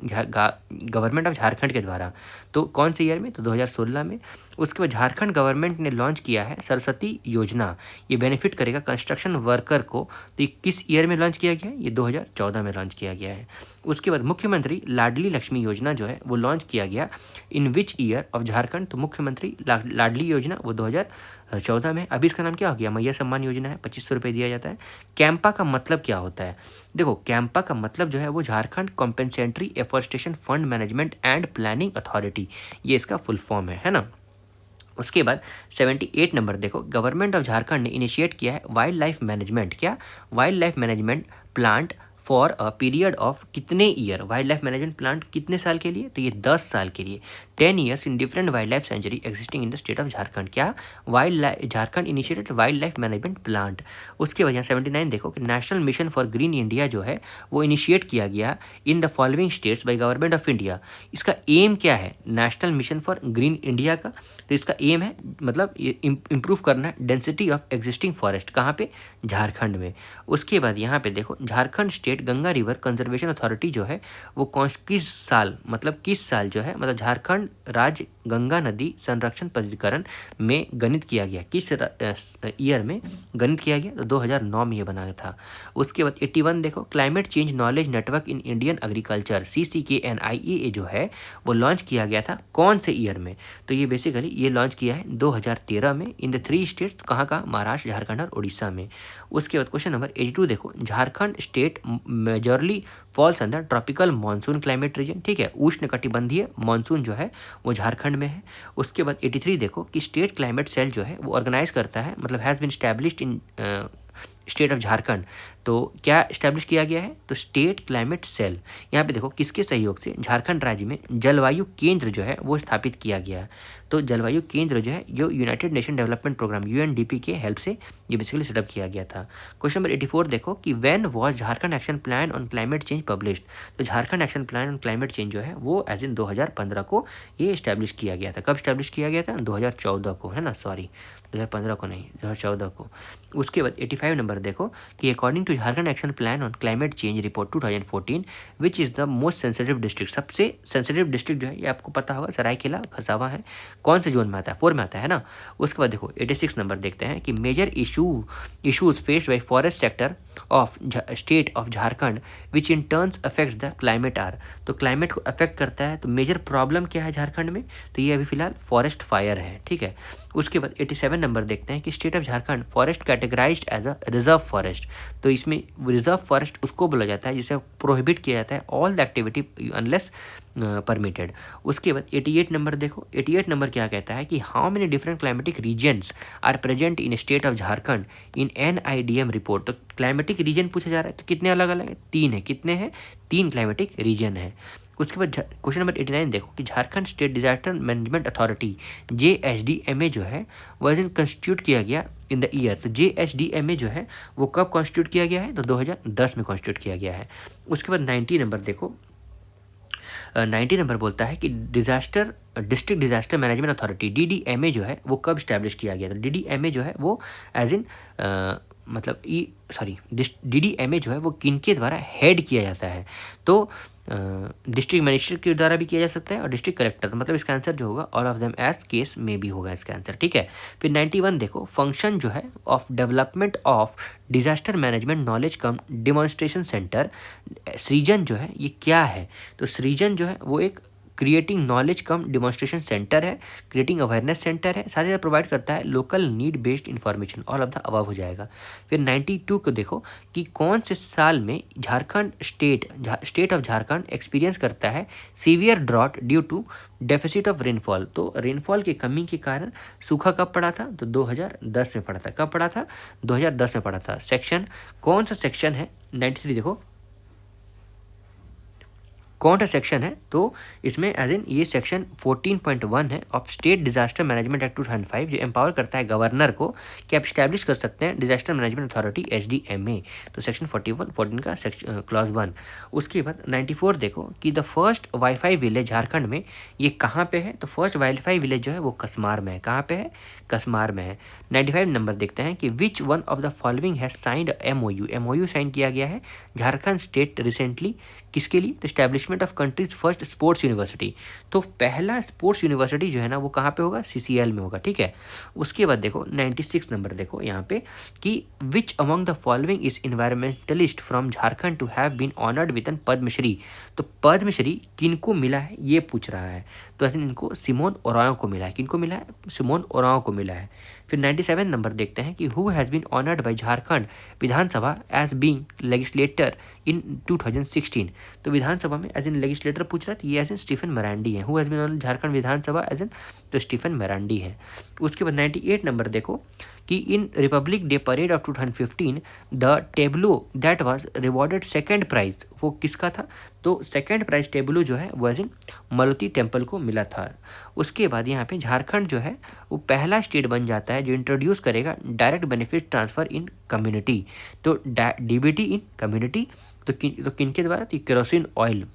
गवर्नमेंट ऑफ झारखंड के द्वारा, तो कौन से ईयर में, तो 2016 में। उसके बाद झारखंड गवर्नमेंट ने लॉन्च किया है सरस्वती योजना, ये बेनिफिट करेगा कंस्ट्रक्शन वर्कर को, तो ये किस ईयर में लॉन्च किया गया है, ये 2014 में लॉन्च किया गया है। उसके बाद मुख्यमंत्री लाडली लक्ष्मी योजना जो है वो लॉन्च किया गया इन विच ईयर ऑफ झारखंड, तो मुख्यमंत्री लाडली योजना वो 2014 में। अभी इसका नाम क्या हो गया, मैया सम्मान योजना है, 2500 रुपये दिया जाता है। कैंपा का मतलब क्या होता है, देखो कैंपा का मतलब जो है वो Jharkhand compensatory afforestation fund management and planning authority, ये इसका फुल फॉर्म है ना। उसके बाद 78 नंबर देखो, गवर्नमेंट ऑफ झारखंड ने इनिशिएट किया है वाइल्ड लाइफ मैनेजमेंट, क्या wild life management plant for a period of कितने year, wild life management plant कितने साल के लिए, तो ये 10 साल के लिए, 10 years in different wild life sanctuary existing in the state of Jharkhand, क्या wild life Jharkhand initiated wild life management plant. उसके बाद यहाँ 79 देखो कि national mission for green India जो है वो इनिशिएट किया गया in the following states by government of India. इसका एम क्या है, national mission for green India का, तो इसका एम है मतलब इम्प्रूव करना डेंसिटी ऑफ एग्जिस्टिंग फॉरेस्ट, कहाँ पे, झारखंड में। उसके बाद यहाँ पे देखो Jharkhand state Ganga river conservation authority जो है वो किस साल जो है, मतलब झारखंड राज्य गंगा नदी संरक्षण प्राधिकरण में गठित किया गया, किस ईयर में गठित किया गया, तो 2009 में ये बना था। उसके बाद 81 देखो climate change knowledge network in Indian agriculture CCKNIA जो है वो लॉन्च किया गया था कौन से ईयर में, तो ये बेसिकली ये लॉन्च किया है 2013 में इन द 3 स्टेट्स, कहाँ महाराष्ट्र, झारखंड और उड़ीसा में। उसके बाद क्वेश्चन नंबर 82 देखो Jharkhand state majorly falls under tropical monsoon climate reason, ठीक है, उष्ण कटिबंधीय मानसून जो है वो झारखंड में है। उसके बाद 83 देखो कि स्टेट क्लाइमेट सेल जो है वो ऑर्गेनाइज करता है, मतलब has been established in state of Jharkhand, तो क्या इस्टेब्लिश किया गया है, तो स्टेट क्लाइमेट सेल। यहाँ पे देखो किसके सहयोग से, झारखंड राज्य में जलवायु केंद्र जो है वो स्थापित किया गया है, तो जलवायु केंद्र जो है जो United Nation Development Programme UNDP के हेल्प से ये बेसिकली सेटअप किया गया था। क्वेश्चन नंबर 84 देखो कि when was Jharkhand action plan on climate change published, तो Jharkhand action plan on climate change जो है वो एज इन 2015 को ये इस्टेब्लिश किया गया था। कब इस्टेब्लिश किया गया था, 2014 को, है ना, सॉरी 2015 को नहीं, 2014 को। उसके बाद 85 नंबर देखो कि according to Jharkhand action plan on climate change report 2014 which is the most sensitive district, सबसे सेंसिटिव डिस्ट्रिक्ट जो है ये आपको पता होगा सरायकेला खरसावां है, कौन से जोन में आता है, 4 में आता है ना। उसके बाद देखो 86 नंबर देखते हैं कि major issues faced by forest sector of state of Jharkhand which in turns affect the climate are, तो क्लाइमेट को अफेक्ट करता है, तो मेजर प्रॉब्लम क्या है झारखंड में, तो ये अभी फिलहाल फॉरेस्ट फायर है, ठीक है। उसके बाद 87 नंबर देखते हैं कि state of Jharkhand forest categorised as a reserve forest, तो इसमें रिजर्व फॉरेस्ट उसको बोला जाता है जिसे प्रोहिबिट किया जाता है all the activity unless permitted. उसके बाद 88 नंबर देखो, 88 नंबर क्या कहता है कि how many different climatic regions are present in state of Jharkhand in NIDM report, तो क्लाइमेटिक रीजन पूछा जा रहा है, तो कितने अलग अलग है, 3 है, कितने हैं, 3 क्लाइमेटिक रीजन है। उसके बाद क्वेश्चन नंबर 89 देखो कि Jharkhand state disaster management authority JSDMA जो है वह कंस्टिट्यूट किया गया इन द ईयर, तो JSDMA जो है वो कब कॉन्स्टिट्यूट किया गया है, तो 2010 में कॉन्स्टिट्यूट किया गया है। उसके बाद 90 नंबर देखो, 90 नंबर बोलता है कि district disaster management authority DDMA जो है वो कब स्टैब्लिश किया गया, तो DDMA जो है वो एज इन मतलब सॉरी DDMA जो है वो किनके द्वारा हेड किया जाता है? तो डिस्ट्रिक्ट मजिस्ट्रेट के द्वारा भी किया जा सकता है और डिस्ट्रिक्ट कलेक्टर, मतलब इसका आंसर जो होगा all of them as case में भी होगा इसका आंसर, ठीक है। फिर 91 देखो, फंक्शन जो है of development of disaster management knowledge come demonstration centre, सृजन जो है ये क्या है? तो सृजन जो है वो एक क्रिएटिंग नॉलेज कम डिमॉन्स्ट्रेशन सेंटर है, क्रिएटिंग अवेयरनेस सेंटर है, साथ ही साथ प्रोवाइड करता है local need based information, all of the above हो जाएगा। फिर 92 को देखो कि कौन से साल में Jharkhand state of Jharkhand experience करता है severe drought due to deficit of rainfall. तो रेनफॉल की कमी के कारण सूखा कब पड़ा था? तो 2010 में पड़ा था। कब पड़ा था? 2010 में पड़ा था। सेक्शन कौन सा सेक्शन है? 93 देखो कौन सा सेक्शन है? तो इसमें एज इन ये सेक्शन 14.1 है of state disaster management act 2005, जो एम्पावर करता है गवर्नर को कि आप स्टैब्लिश कर सकते हैं डिजास्टर मैनेजमेंट अथॉरिटी SDMA। तो सेक्शन 14 का सेक्शन क्लॉज 1। उसके बाद 94 देखो कि the first wifi village Jharkhand में ये कहाँ पे है? तो फर्स्ट वाईफाई विलेज जो है वो कसमार में है। कहाँ पे है? कसमार में है। 95 नंबर देखते हैं कि which one of the following has signed MOU sign किया गया है झारखंड स्टेट रिसेंटली, किसके लिए? तो establishment of countries first sports university. तो पहला स्पोर्ट्स यूनिवर्सिटी जो है ना वो कहाँ पे होगा? CCL में होगा, ठीक है। उसके बाद देखो 96 नंबर देखो यहाँ पे कि which among the following is environmentalist from Jharkhand to have been honoured with an Padmashri. तो पद्मश्री किनको मिला है ये पूछ रहा है। तो ऐसे इनको सिमोन ओराओं को मिला है। किनको मिला है? सिमोन ओराओं को मिला है। फिर 97 नंबर देखते हैं कि who has been honoured by Jharkhand Vidhan Sabha as being legislator in 2016। तो विधानसभा में एज इन लेजिस्लेटर पूछ रहा है, तो ये एज इन स्टीफन मरांडी है। Who has been honoured Jharkhand Vidhan Sabha as in, तो स्टीफन मरांडी है। उसके बाद 98 नंबर देखो कि in Republic Day parade of 2015 the tableau that was rewarded second prize, वो किसका था? तो सेकंड प्राइज टेबलो जो है वो एज इन मलुती टेम्पल को मिला था। उसके बाद यहाँ पे झारखंड जो है वो पहला स्टेट बन जाता है जो इंट्रोड्यूस करेगा डायरेक्ट बेनिफिट ट्रांसफर इन कम्युनिटी। तो DBT इन कम्युनिटी, तो किनके द्वारा? तो केरोसिन ऑयल,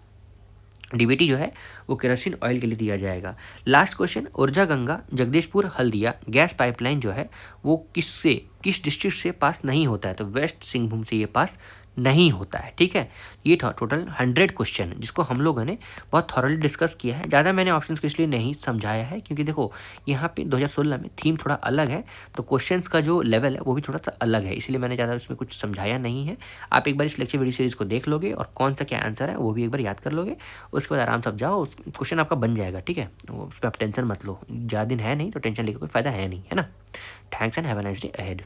DBT जो है वो केरोसिन ऑयल के लिए दिया जाएगा। लास्ट क्वेश्चन, ऊर्जा गंगा जगदीशपुर हल्दिया गैस पाइपलाइन जो है वो किस डिस्ट्रिक्ट से पास नहीं होता है? तो वेस्ट सिंहभूम से ये पास नहीं होता है, ठीक है। ये था टोटल 100 क्वेश्चन जिसको हम लोगों ने बहुत थॉरली डिस्कस किया है। ज़्यादा मैंने ऑप्शंस को इसलिए नहीं समझाया है क्योंकि देखो यहाँ पे 2016 में थीम थोड़ा अलग है, तो क्वेश्चंस का जो लेवल है वो भी थोड़ा सा अलग है, इसलिए मैंने ज़्यादा उसमें कुछ समझाया नहीं है। आप एक बार इस लेक्चर वीडियो सीरीज़ को देख लोगे और कौन सा क्या आंसर है वो भी एक बार याद कर लोगे, उसके बाद आराम से आप जाओ, क्वेश्चन आपका बन जाएगा, ठीक है। उस पर आप टेंशन मत लो, ज़्यादा दिन है नहीं तो टेंशन लेकर कोई फ़ायदा है नहीं, है ना। Thanks and have a nice day ahead.